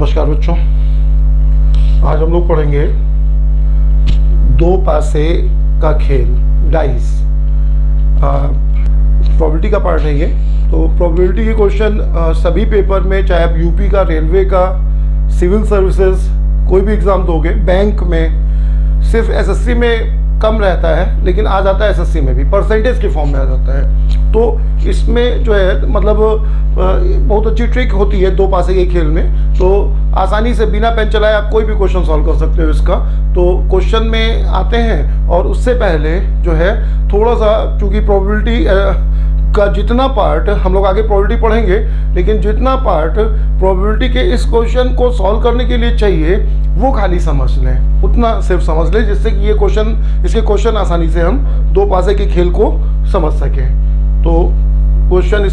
नमस्कार बच्चों, आज हम लोग पढ़ेंगे दो पासे का खेल, डाइस। प्रोबेबिलिटी का पार्ट है ये। तो प्रोबेबिलिटी के क्वेश्चन सभी पेपर में, चाहे आप यूपी का, रेलवे का, सिविल सर्विसेज, कोई भी एग्ज़ाम दोगे, बैंक में, सिर्फ एसएससी में कम रहता है, लेकिन आ जाता है एसएससी में भी, परसेंटेज के फॉर्म में आ जाता है। तो इसमें जो है मतलब बहुत अच्छी ट्रिक होती है दो पासे के खेल में। तो आसानी से बिना पेन चलाए आप कोई भी क्वेश्चन सॉल्व कर सकते हो इसका। तो क्वेश्चन में आते हैं, और उससे पहले जो है थोड़ा सा, चूँकि प्रोबेबिलिटी का जितना पार्ट हम लोग आगे प्रोबेबिलिटी पढ़ेंगे, लेकिन जितना पार्ट प्रोबेबिलिटी के इस क्वेश्चन को सॉल्व करने के लिए चाहिए वो खाली समझ लें, उतना सिर्फ समझ लें, जिससे कि ये क्वेश्चन, इसके क्वेश्चन आसानी से हम दो पासे के खेल को समझ सकें। तो क्वेश्चन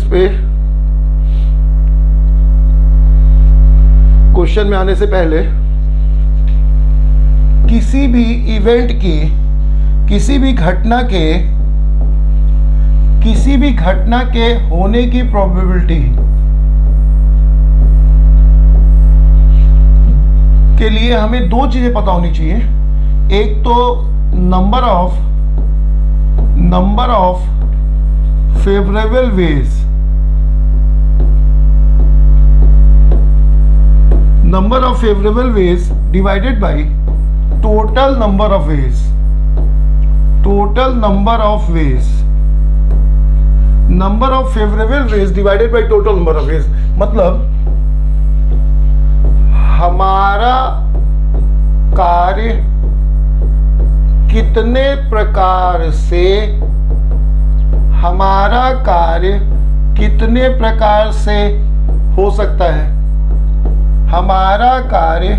क्वेश्चन में आने से पहले किसी भी इवेंट की, किसी भी घटना के होने की प्रोबेबिलिटी के लिए हमें दो चीजें पता होनी चाहिए। एक तो number of favourable ways, number of favourable ways divided by total number of ways, number of favourable ways divided by total number of ways. मतलब हमारा कार्य कितने प्रकार से हो सकता है, हमारा कार्य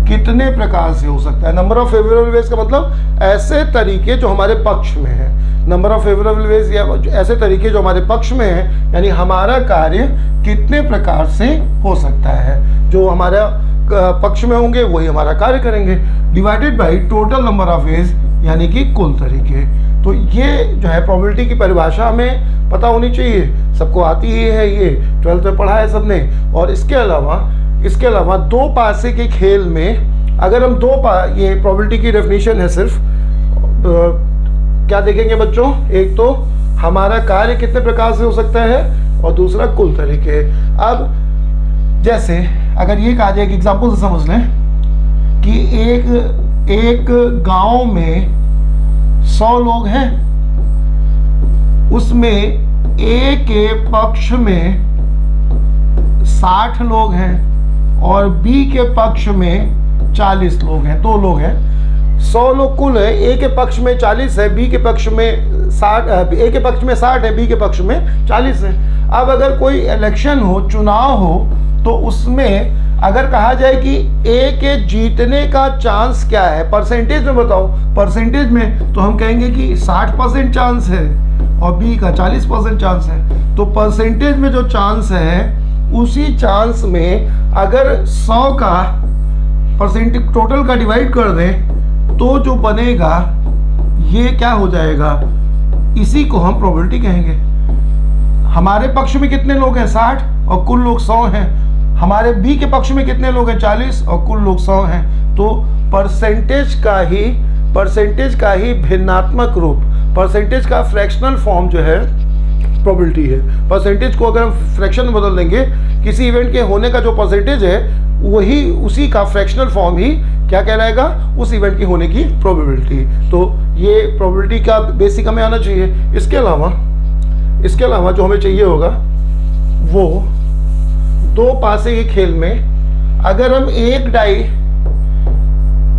कितने प्रकार से हो सकता है। नंबर ऑफ फेवरेबल वेज का मतलब ऐसे तरीके जो हमारे पक्ष में है, नंबर ऑफ फेवरेबल वेज या ऐसे तरीके जो हमारे पक्ष में है, यानी हमारा कार्य कितने प्रकार से हो सकता है। जो हमारा पक्ष में होंगे वही हमारा कार्य करेंगे, divided by total number of veg, यानी कि कुल तरीके। तो ये जो है प्रोबेबिलिटी की परिभाषा हमें पता होनी चाहिए, सबको आती ही है, ये 12th में पढ़ा है सबने। और इसके अलावा दो पासे के खेल में अगर हम ये प्रोबेबिलिटी की डेफिनेशन है सिर्फ, क्या देखेंगे बच्चों, एक तो हमारा कार्य कितने प्रकार से हो सकता है और दूसरा कुल तरीके। अब जैसे अगर ये कहा जाए, एक एग्जांपल से समझ लें कि एक गांव में 100 लोग हैं, उसमें ए के पक्ष में 60 लोग हैं और बी के पक्ष में 40 लोग हैं, 2 लोग हैं। 100 लोग कुल है, ए के पक्ष में 40 है, बी के पक्ष में 60, ए के पक्ष में 60 है, बी के पक्ष में 40 है। अब अगर कोई इलेक्शन हो, चुनाव हो, तो उसमें अगर कहा जाए कि ए के जीतने का चांस क्या है, परसेंटेज में बताओ, परसेंटेज में, तो हम कहेंगे कि 60% चांस है और बी का 40% चांस है। तो परसेंटेज में जो चांस है, उसी चांस में अगर 100 का परसेंटेज टोटल का डिवाइड कर दें तो जो बनेगा ये क्या हो जाएगा, इसी को हम प्रोबेबिलिटी कहेंगे। हमारे पक्ष में कितने लोग हैं, 60, और कुल लोग 100 हैं। हमारे बी के पक्ष में कितने लोग हैं, 40, और कुल लोग 100 हैं। तो परसेंटेज का ही भिन्नात्मक रूप, परसेंटेज का फ्रैक्शनल फॉर्म जो है प्रोबेबिलिटी है। परसेंटेज को अगर हम फ्रैक्शन में बदल देंगे, किसी इवेंट के होने का जो परसेंटेज है वही उसी का फ्रैक्शनल फॉर्म ही क्या कहलाएगा, उस इवेंट की होने की प्रोबेबिलिटी। तो ये प्रोबेबिलिटी का बेसिक हमें आना चाहिए। इसके अलावा जो हमें चाहिए होगा वो दो पासे के खेल में अगर हम एक डाई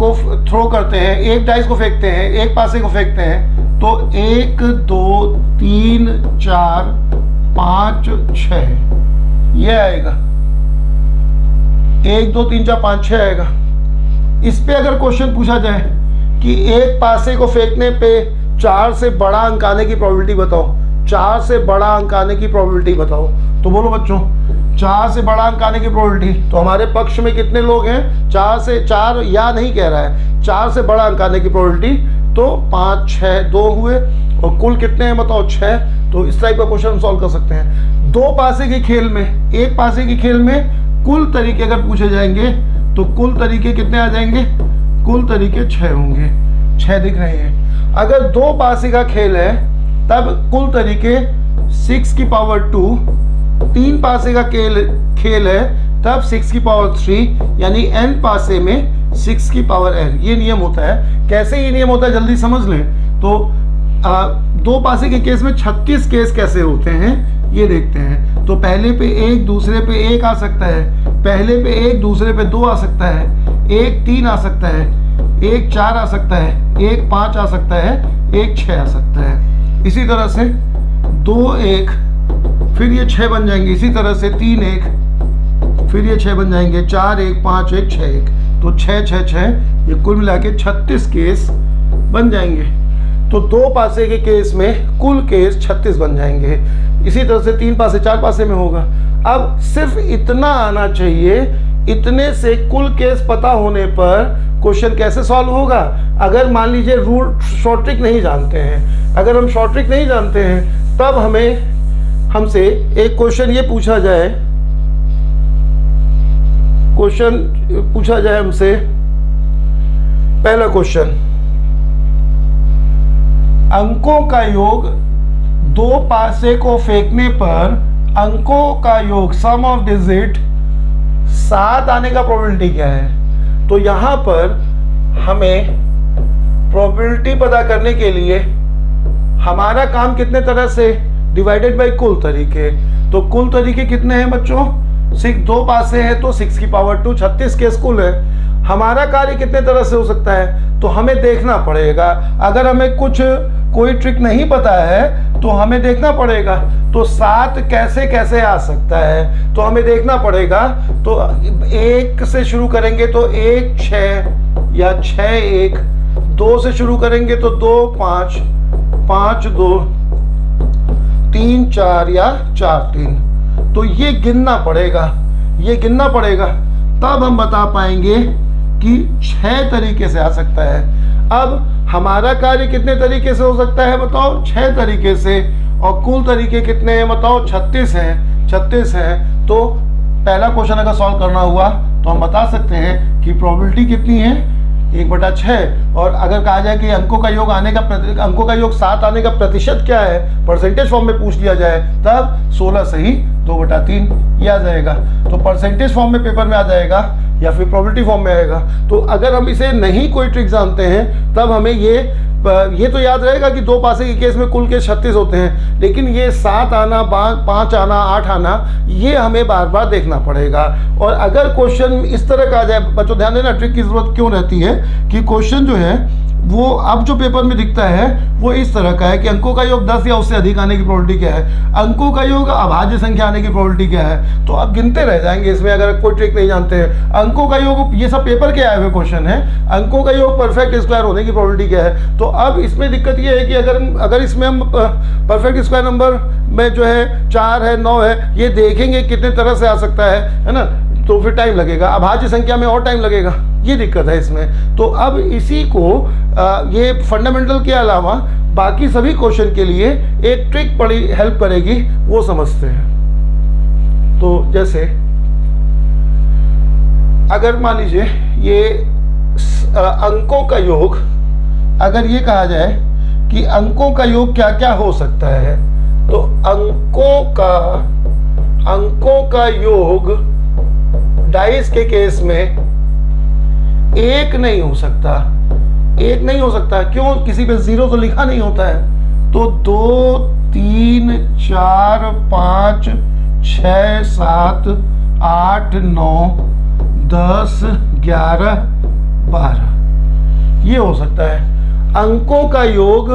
को थ्रो करते हैं, एक डाइस को फेंकते हैं, एक पासे को फेंकते हैं, तो 1 2 3 4 5 6 ये आएगा, 1 2 3 4 5 6 आएगा। इस पे अगर क्वेश्चन पूछा जाए कि एक पासे को फेंकने पे 4 से बड़ा अंक आने की प्रोबेबिलिटी बताओ, 4 से बड़ा अंक आने की प्रोबेबिलिटी बताओ, तो बोलो बच्चों 4 से बड़ा अंक आने की प्रोबेबिलिटी। तो हमारे पक्ष में कितने लोग हैं, 4 या नहीं कह रहा है, 4 से बड़ा अंक आने की प्रोबेबिलिटी, तो 5 6 2 हुए, और कुल कितने हैं बताओ, 6। तो इस टाइप का क्वेश्चन हम सॉल्व कर सकते हैं। दो पासे के खेल में, एक पासे के खेल में कुल तरीके अगर पूछे जाएंगे तो कुल तरीके कितने आ जाएंगे? कुल तरीके 6 होंगे, 6 दिख रहे हैं। अगर 2 पासे का खेल है तब कुल तरीके 6 की पावर 2, 3 पासे का खेल है तब 6 की पावर 3, यानी n पासे में 6 की पावर n। ये नियम होता है। कैसे ये नियम होता है जल्दी समझ लें तो 2 पासे के केस में 36 केस कैसे होते हैं ये देखते हैं। तो पहले पे 1, दूसरे पे 1 आ सकता है, पहले पे 1, दूसरे पे 2 आ सकता है, 1 3 आ सकता है, 1 4 आ सकता है, 1 5 आ सकता है, 1 6 आ सकता है। इसी तरह से 2 1, फिर ये 6 बन जाएंगे। इसी तरह से 3 1, फिर ये 6 बन जाएंगे, 4 1 5 1 6 1। तो 6 6 6, ये कुल मिला के 36 केस बन जाएंगे। तो 2 पासे के केस में कुल केस 36 बन जाएंगे। इसी तरह से 3 पासे 4 पासे में होगा। अब सिर्फ इतना आना चाहिए, इतने से कुल केस पता होने पर क्वेश्चन कैसे सॉल्व होगा। अगर मान लीजिए रूल शॉर्ट ट्रिक नहीं जानते हैं, अगर हम शॉर्ट ट्रिक नहीं जानते हैं तब हमसे एक क्वेश्चन ये पूछा जाए, हमसे पहला क्वेश्चन, अंकों का योग 2 पासे को फेंकने पर अंकों का योग सम ऑफ डिजिट 7 आने का प्रोबेबिलिटी क्या है। तो यहां पर हमें प्रोबेबिलिटी पता करने के लिए हमारा काम कितने तरह से, डिवाइडेड बाय कुल तरीके। तो कुल तरीके कितने हैं बच्चों? 6, 2 पासे हैं तो 6 की पावर 2, 36 केस कुल है। हमारा कार्य कितने तरह से हो सकता है तो हमें देखना पड़ेगा। अगर हमें कोई ट्रिक नहीं पता है तो हमें देखना पड़ेगा। तो 7 कैसे कैसे आ सकता है तो हमें देखना पड़ेगा। तो 1 से शुरू करेंगे तो 1 6 या 6 1, 2 से शुरू करेंगे तो 2 5, 5 2, 3 4 या 4 3। तो ये गिनना पड़ेगा, तब हम बता पाएंगे कि 6 तरीके से आ सकता है। अब हमारा कार्य कितने तरीके से हो सकता है बताओ? 6 तरीके से। और कुल तरीके कितने हैं बताओ? 36 हैं। तो पहला क्वेश्चन अगर सॉल्व करना हुआ तो हम बता सकते हैं कि प्रोबेबिलिटी कितनी है? 1/6। और अगर कहा जाए कि अंकों का योग 7 आने का प्रतिशत क्या है, परसेंटेज फॉर्म में पूछ लिया जाए, तब 16 से ही 2/3 ये आ जाएगा। तो परसेंटेज फॉर्म में पेपर में आ जाएगा या फिर प्रोबेबिलिटी फॉर्म में आएगा। तो अगर हम इसे नहीं कोई ट्रिक जानते हैं तब हमें ये तो याद रहेगा कि 2 पासे के केस में कुल के 36 होते हैं, लेकिन ये 7 आना, 5 आना, 8 आना, ये हमें बार बार देखना पड़ेगा। और अगर क्वेश्चन इस तरह का आ जाए, बच्चों ध्यान देना ट्रिक की जरूरत क्यों रहती है कि क्वेश्चन जो है वो अब जो पेपर में दिखता है वो इस तरह का है कि अंकों का योग 10 या उससे अधिक आने की प्रोबेबिलिटी क्या है, अंकों का योग अभाज्य संख्या आने की प्रोबेबिलिटी क्या है। तो आप गिनते रह जाएंगे इसमें अगर कोई ट्रिक नहीं जानते हैं। अंकों का योग, ये सब पेपर के आए हुए क्वेश्चन है, अंकों का योग परफेक्ट स्क्वायर होने की प्रोबेबिलिटी क्या है। तो अब इसमें दिक्कत ये है कि अगर इसमें हम परफेक्ट स्क्वायर नंबर में जो है 4 है 9 है, ये देखेंगे कितने तरह से आ सकता है ना, तो फिर टाइम लगेगा। अभाज्य संख्या में और टाइम लगेगा, ये दिक्कत है इसमें। तो अब इसी को ये फंडामेंटल के अलावा बाकी सभी क्वेश्चन के लिए एक ट्रिक बड़ी हेल्प करेगी, वो समझते हैं। तो जैसे अगर मान लीजिए ये अंकों का योग, अगर ये कहा जाए कि अंकों का योग क्या क्या हो सकता है, तो अंकों का योग डाइस के केस में 1 नहीं हो सकता। क्यों? किसी पे 0 तो लिखा नहीं होता है। तो 2 3 4 5 6 7 8 9 10 11 12 ये हो सकता है। अंकों का योग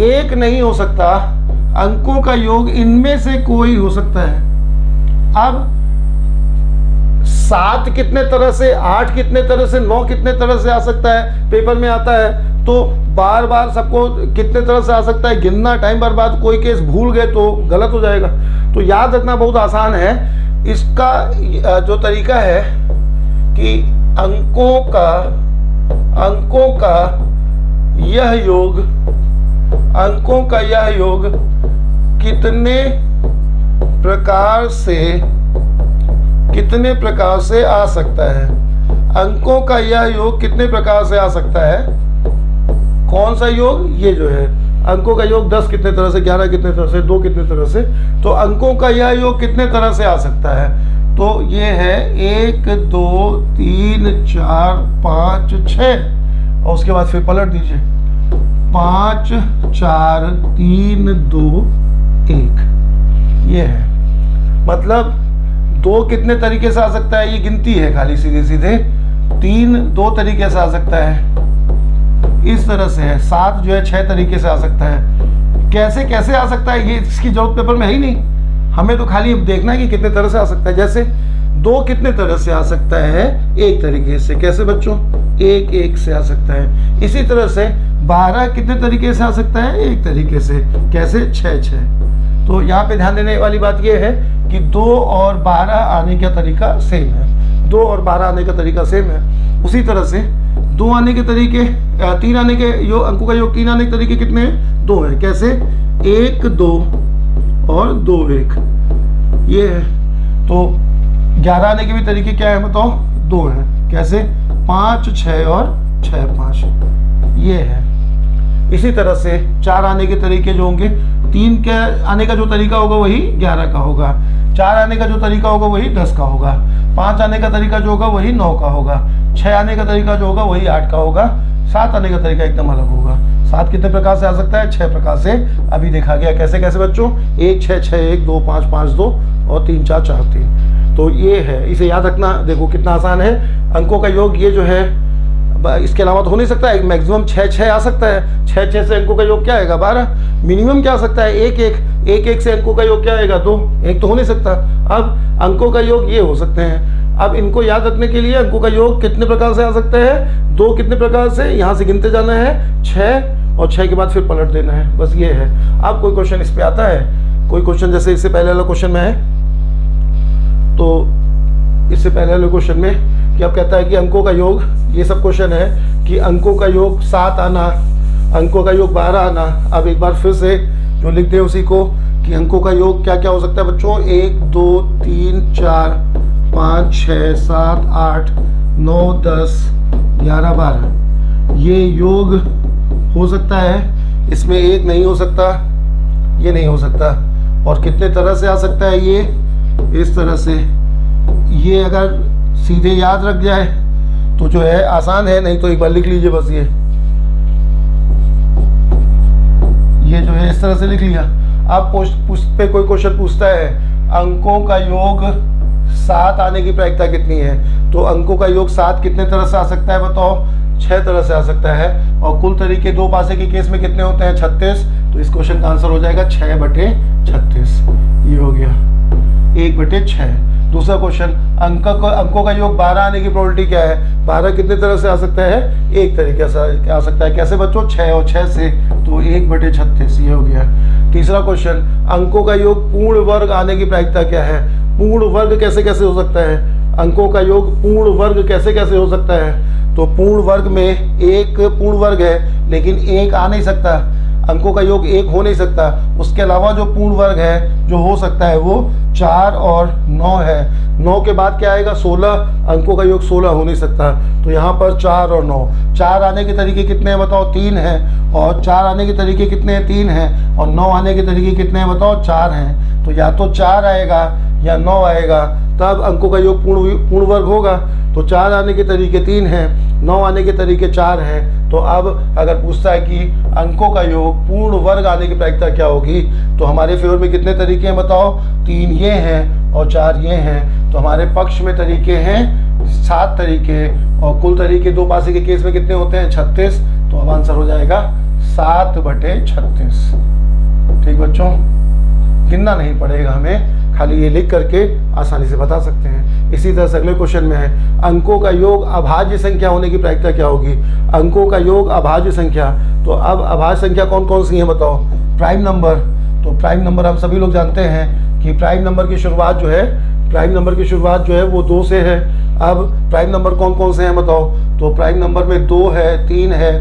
1 नहीं हो सकता, अंकों का योग इनमें से कोई हो सकता है। अब 7 कितने तरह से, 8 कितने तरह से, 9 कितने तरह से आ सकता है, पेपर में आता है। तो बार बार सबको कितने तरह से आ सकता है गिनना टाइम बर्बाद, कोई केस भूल गए तो गलत हो जाएगा। तो याद रखना बहुत आसान है। इसका जो तरीका है कि अंकों का यह योग कितने प्रकार से कितने प्रकार से आ सकता है? अंकों का यह योग कितने प्रकार से आ सकता है? कौन सा योग? ये जो है अंकों का योग 10 कितने तरह से, 11 कितने तरह से, 2 कितने तरह से। तो अंकों का यह योग कितने तरह से आ सकता है? तो ये है 1 2 3 4 5 6 और उसके बाद फिर पलट दीजिए 5 4 3 2 1। ये है मतलब 2 कितने तरीके से आ सकता है? ये गिनती है खाली सीधे सीधे। 3 2 तरीके से आ सकता है, इस तरह से है। 7 जो है 6 तरीके से आ सकता है। कैसे कैसे आ सकता है ये इसकी जरूरत पेपर में है ही नहीं, हमें तो खाली देखना है कि कितने तरह से आ सकता है। जैसे 2 कितने तरह से आ सकता है? एक तरीके से। कैसे बच्चों? 1 1 से आ सकता है। इसी तरह से 12 कितने तरीके से आ सकता है? एक तरीके से। कैसे? 6 6। तो यहाँ पे ध्यान देने वाली बात यह है कि 2 और 12 आने का तरीका सेम है। 2 और 12 आने का तरीका सेम है। उसी तरह से 2 आने के तरीके, 3 आने के योग, अंकों का योग 3 आने के तरीके कितने हैं? 2 है। कैसे? 1 2 और 2 1। ये है। तो 11 आने के भी तरीके क्या है बताओ? 2 हैं। कैसे? 5 6 और 6 5। ये है। इसी तरह से 4 आने के तरीके जो होंगे, 3 के आने का जो तरीका होगा वही 11 का होगा, 4 आने का जो तरीका होगा वही 10 का होगा, 5 आने का तरीका जो होगा वही 9 का होगा, 6 आने का तरीका जो होगा वही 8 का होगा, 7 आने का तरीका एकदम अलग होगा। 7 कितने प्रकार से आ सकता है? 6 प्रकार से अभी देखा गया। कैसे कैसे बच्चों? 1 6 6 1 2 5 5 2 और 3 4 4 3। तो ये है, इसे याद रखना। देखो कितना आसान है। अंकों का योग ये जो है, इसके अलावा तो हो नहीं सकता है। मैक्सिमम 6 6 आ सकता है। 6 6 से अंकों का योग क्या आएगा? 12। मिनिमम क्या आ सकता है? 1 1 1 1 से अंकों का योग क्या आएगा? 2। 1 तो हो नहीं सकता। अब अंकों का योग ये हो सकते हैं। अब इनको याद रखने के लिए अंकों का योग कितने प्रकार से आ सकता है? 2 कितने प्रकार से? यहाँ से गिनते जाना है 6 और 6 के बाद फिर पलट देना है। बस ये है। अब कोई क्वेश्चन इस पे आता है? कोई क्वेश्चन जैसे इससे पहले वाला क्वेश्चन में है, तो इससे पहले वाले क्वेश्चन में कि अब कहता है कि अंकों का योग, ये सब क्वेश्चन है कि अंकों का योग 7 आना, अंकों का योग 12 आना। अब एक बार फिर से जो लिखते हैं उसी को कि अंकों का योग क्या क्या हो सकता है बच्चों? 1 2 3 4 5 6 7 8 9 10 11 12। ये योग हो सकता है। इसमें 1 नहीं हो सकता, ये नहीं हो सकता। और कितने तरह से आ सकता है? ये इस तरह से। ये अगर सीधे याद रख जाए तो जो है आसान है, नहीं तो एक बार लिख लीजिए बस। ये जो है इस तरह से लिख लिया। अब पे कोई क्वेश्चन पूछता है अंकों का योग 7 आने की प्रायिकता कितनी है? तो अंकों का योग 7 कितने तरह से आ सकता है बताओ? 6 तरह से आ सकता है। और कुल तरीके 2 पासे के केस में कितने होते हैं? 36। तो इस क्वेश्चन का आंसर हो जाएगा 6/36। ये हो गया 1/6। दूसरा क्वेश्चन, अंकों का योग 12 आने की प्रोबेबिलिटी क्या है? 12 कितने तरह से आ सकता है? एक तरीके से आ सकता है। कैसे बच्चों? 6 और 6 से। तो 1/36। ये हो गया। तीसरा क्वेश्चन, अंकों का योग पूर्ण वर्ग आने की प्रायिकता क्या है? पूर्ण वर्ग कैसे कैसे हो सकता है? अंकों का योग पूर्ण वर्ग कैसे कैसे हो सकता है? तो पूर्ण वर्ग में एक पूर्ण वर्ग है लेकिन 1 आ नहीं सकता। अंकों का योग 1 हो नहीं सकता। उसके अलावा जो पूर्ण वर्ग है जो हो सकता है वो 4 और 9 है। 9 के बाद क्या आएगा? 16। अंकों का योग 16 हो नहीं सकता। तो यहाँ पर 4 और 9। 4 आने के तरीके कितने हैं बताओ? 3 हैं। और 4 आने के तरीके कितने हैं? 3 हैं। और 9 आने के तरीके कितने हैं बताओ? 4 हैं। तो या तो 4 आएगा या 9 आएगा, तब अंकों का योग पूर्ण वर्ग होगा। तो 4 आने के तरीके 3 हैं, 9 आने के तरीके 4 हैं। तो अब अगर पूछता है कि अंकों का योग पूर्ण वर्ग आने की प्रायिकता क्या होगी, तो हमारे फेवर में कितने तरीके हैं बताओ? 3 ये हैं और 4 ये हैं। तो हमारे पक्ष में तरीके हैं 7 तरीके। और कुल तरीके 2 पासे के केस में कितने होते हैं? 36। तो अब आंसर हो जाएगा 7/36। ठीक बच्चों, गिनना नहीं पड़ेगा हमें, खाली ये लिख करके आसानी से बता सकते हैं। इसी तरह से अगले क्वेश्चन में है अंकों का योग अभाज्य संख्या होने की प्रायिकता क्या होगी? अंकों का योग अभाज्य संख्या। तो अब अभाज्य संख्या कौन कौन सी है बताओ? Prime number. तो प्राइम नंबर हम सभी लोग जानते हैं कि प्राइम नंबर की शुरुआत जो है वो 2 से है। अब प्राइम नंबर कौन कौन से हैं बताओ? तो प्राइम नंबर में 2 है, 3 है,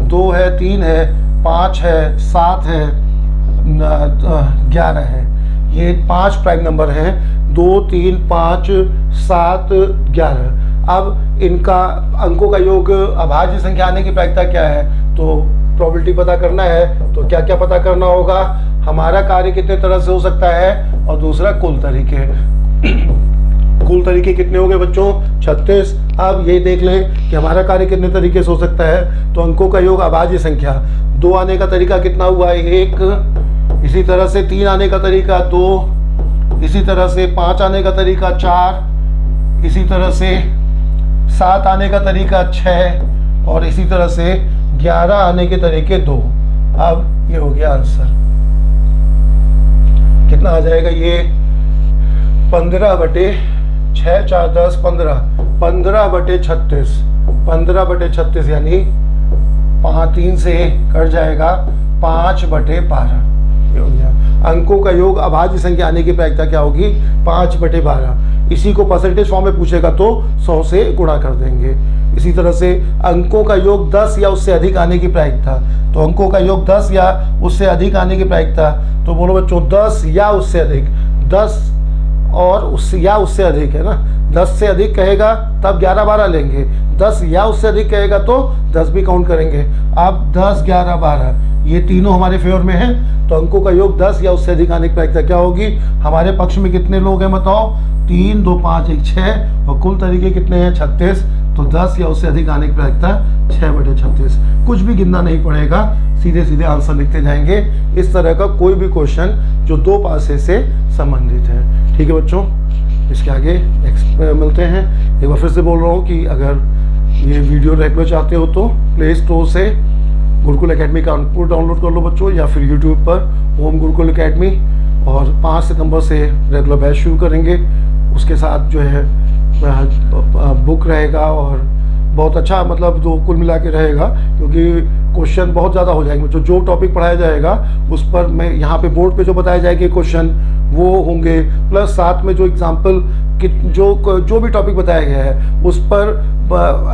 2 है, 3 है, 5 है, 7 है, 11 है। ये 5 प्राइम नंबर हैं 2, 3, 5, 7, 11। अब इनका अंकों का योग अभाज्य संख्या आने की प्रायिकता क्या है, तो प्रोबेबिलिटी पता करना है। तो क्या क्या पता करना होगा, हमारा कार्य कितने तरह से हो सकता है, और दूसरा कुल तरीके। कुल तरीके कितने हो गए बच्चों, 36। अब ये देख लें कि हमारा कार्य कितने तरीके से हो सकता है। तो अंकों का योग अभाज्य संख्या, 2 आने का तरीका कितना हुआ, 1। इसी तरह से 3 आने का तरीका 2। इसी तरह से 5 आने का तरीका 4। इसी तरह से 7 आने का तरीका 6। और इसी तरह से 11 आने के तरीके 2। अब ये हो गया आंसर। कितना आ जाएगा ये, 15/6, 4, 10, 15, 15/36, 15/36 यानी 3 से कट जाएगा 5/12। ये हो गया। अंकों का योग अभाज्य संख्या आने की प्रायिकता क्या होगी, 5/12। इसी को परसेंटेज फॉर्म में पूछेगा तो 100 से गुणा कर देंगे। इसी तरह से अंकों का योग 10 या उससे अधिक आने की प्रायिकता, तो अंकों का योग 10 या उससे अधिक आने की प्रायिकता, तो बोलो बच्चों 10 या उससे अधिक, 10 और उससे या उससे अधिक है ना। 10 से अधिक कहेगा तब 11, 12 लेंगे, 10 या उससे अधिक कहेगा तो 10 भी काउंट करेंगे। अब 10, 11, 12 ये तीनों हमारे फेवर में हैं, तो अंकों का योग 10 या उससे अधिक आने की प्रायिकता क्या होगी, हमारे पक्ष में कितने लोग हैं बताओ, 3, 2, 5, 1, 6, और कुल तरीके कितने हैं 36। तो 10 या उससे अधिक आने की प्रायिकता 6/36। कुछ भी गिनना नहीं पड़ेगा, सीधे सीधे आंसर लिखते जाएंगे। इस तरह का कोई भी क्वेश्चन जो 2 पासे से संबंधित है। ठीक है बच्चों, इसके आगे मिलते हैं। एक बार फिर से बोल रहा हूँ कि अगर ये वीडियो रेगुलर चाहते हो तो प्ले स्टोर से गुरुकुल एकेडमी का अंकुर डाउनलोड कर लो बच्चों, या फिर यूट्यूब पर होम गुरुकुल एकेडमी, और 5 सितंबर से रेगुलर बैच शुरू करेंगे। उसके साथ जो है बुक रहेगा और बहुत अच्छा मतलब जो कुल मिला के रहेगा, क्योंकि क्वेश्चन बहुत ज़्यादा हो जाएंगे। जो टॉपिक पढ़ाया जाएगा उस पर मैं यहाँ पे बोर्ड पे जो बताए जाएंगे क्वेश्चन वो होंगे, प्लस साथ में जो एग्जाम्पल कि जो भी टॉपिक बताया गया है उस पर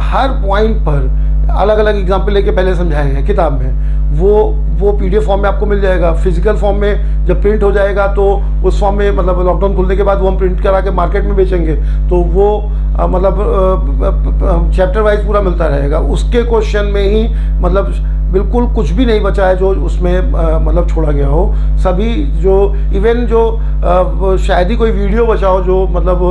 हर पॉइंट पर अलग अलग एग्जाम्पल लेके पहले समझाए गए किताब में, वो PDF फॉर्म में आपको मिल जाएगा। फिजिकल फॉर्म में जब प्रिंट हो जाएगा तो उस फॉर्म में मतलब लॉकडाउन खुलने के बाद वो हम प्रिंट करा के मार्केट में बेचेंगे, तो वो मतलब चैप्टर वाइज पूरा मिलता रहेगा। उसके क्वेश्चन में ही मतलब बिल्कुल कुछ भी नहीं बचा है जो उसमें मतलब छोड़ा गया हो। सभी जो इवन जो शायद ही कोई वीडियो बचा हो जो मतलब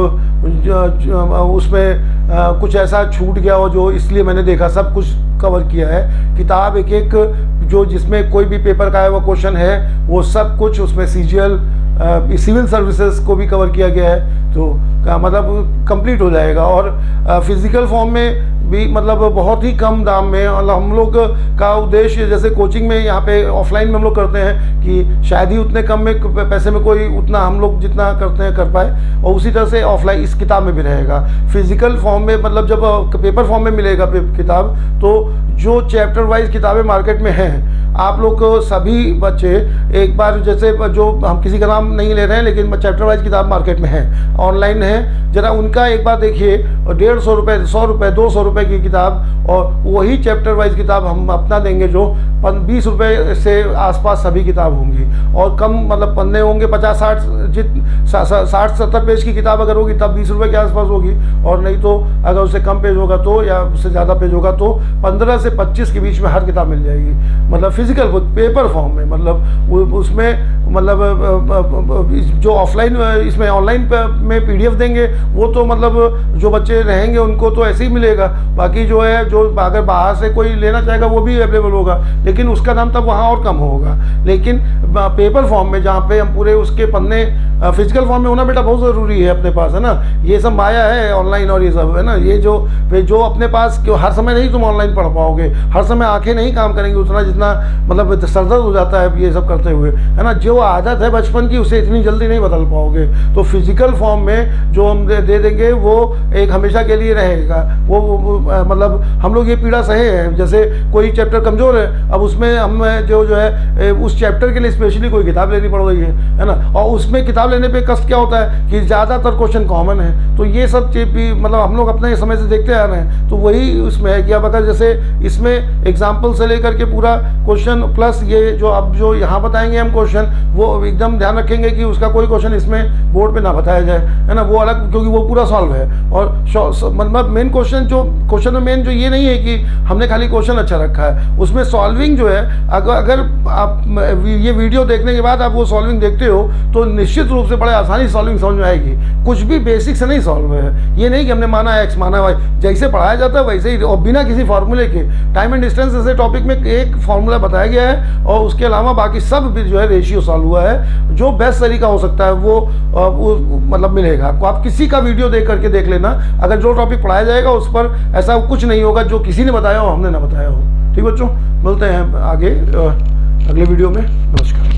उसमें कुछ ऐसा छूट गया हो जो इसलिए मैंने देखा, सब कुछ कवर किया है। किताब एक एक जो जिसमें कोई भी पेपर का आया हुआ क्वेश्चन है वो सब कुछ उसमें CGL सिविल सर्विसेज को भी कवर किया गया है, तो मतलब कंप्लीट हो जाएगा। और फिजिकल फॉर्म में भी मतलब बहुत ही कम दाम में, मतलब हम लोग का उद्देश्य जैसे कोचिंग में यहाँ पे ऑफलाइन में हम लोग करते हैं कि शायद ही उतने कम में पैसे में कोई उतना हम लोग जितना करते हैं कर पाए, और उसी तरह से ऑफलाइन इस किताब में भी रहेगा। फिजिकल फॉर्म में मतलब जब पेपर फॉर्म में मिलेगा किताब, तो जो चैप्टर वाइज किताबें मार्केट में हैं आप लोग को सभी बच्चे एक बार जैसे जो हम किसी का नाम नहीं ले रहे हैं लेकिन चैप्टर वाइज किताब मार्केट में है, ऑनलाइन है, जरा उनका एक बार देखिए। 150 रुपये, 100 रुपये, 200 रुपये की किताब, और वही चैप्टर वाइज किताब हम अपना देंगे जो 20 रुपये से आसपास सभी किताब होंगी, और कम मतलब पन्ने होंगे 50-60 60-70 पेज की किताब अगर होगी तब 20 रुपये के आसपास होगी, और नहीं तो अगर उससे कम पेज होगा तो या उससे ज़्यादा पेज होगा तो 15 से 25 के बीच में हर किताब मिल जाएगी। मतलब फिजिकल पेपर फॉर्म में मतलब उसमें मतलब जो ऑफलाइन इसमें ऑनलाइन में PDF देंगे वो तो मतलब जो बच्चे रहेंगे उनको तो ऐसे ही मिलेगा, बाकी जो है जो अगर बाहर से कोई लेना चाहेगा वो भी अवेलेबल होगा, लेकिन उसका दाम तब वहाँ और कम होगा। लेकिन पेपर फॉर्म में जहाँ पे हम पूरे उसके पन्ने फिजिकल फॉर्म में होना बेटा बहुत ज़रूरी है अपने पास, है ना। ये सब माया है ऑनलाइन और ये सब, है ना। ये जो अपने पास क्यों हर समय नहीं तुम ऑनलाइन पढ़ पाओगे, हर समय आंखें नहीं काम करेंगी उतना जितना मतलब सरदर्द हो जाता है ये सब करते हुए, है ना। जो आदत है बचपन की उसे इतनी जल्दी नहीं बदल पाओगे। तो फिजिकल फॉर्म में जो हम दे देंगे वो एक हमेशा के लिए रहेगा। वो मतलब हम लोग ये पीड़ा सहे हैं, जैसे कोई चैप्टर कमज़ोर है, अब उसमें हम जो है उस चैप्टर के लिए स्पेशली कोई किताब लेनी पड़ रही है ना। और उसमें किताब लेने पे कष्ट क्या होता है कि ज़्यादातर क्वेश्चन कॉमन है, तो ये सब चीज़ भी मतलब हम लोग अपने समय से देखते आ रहे हैं। तो वही उसमें है कि अब अगर जैसे इसमें एग्जाम्पल से लेकर के पूरा क्वेश्चन प्लस ये जो अब जो यहाँ बताएंगे हम क्वेश्चन, वो एकदम ध्यान रखेंगे कि उसका कोई क्वेश्चन इसमें बोर्ड पे ना बताया जाए, है ना, वो अलग, क्योंकि वो पूरा सॉल्व है। और मतलब मेन क्वेश्चन में मेन जो ये नहीं है कि हमने खाली क्वेश्चन अच्छा रखा है, उसमें सॉल्विंग जो है, अगर आप ये वीडियो देखने के बाद आप वो सॉल्विंग देखते हो तो निश्चित रूप से बड़े आसानी सॉल्विंग समझ में आएगी। कुछ भी बेसिक से नहीं सॉल्व है, ये नहीं कि हमने माना एक्स माना वाई, जैसे पढ़ाया जाता है वैसे ही, और बिना किसी फार्मूले के। टाइम एंड डिस्टेंस जैसे टॉपिक में एक फार्मूला बताया गया है और उसके अलावा बाकी सब भी जो है रेशियो सॉल्व हुआ है। जो बेस्ट तरीका हो सकता है वो मतलब मिलेगा आपको। आप किसी का वीडियो देख करके देख लेना, अगर जो टॉपिक पढ़ाया जाएगा उस पर ऐसा कुछ नहीं होगा जो किसी ने बताया हो हमने ना बताया हो। ठीक बच्चों, मिलते हैं आगे अगले वीडियो में। नमस्कार।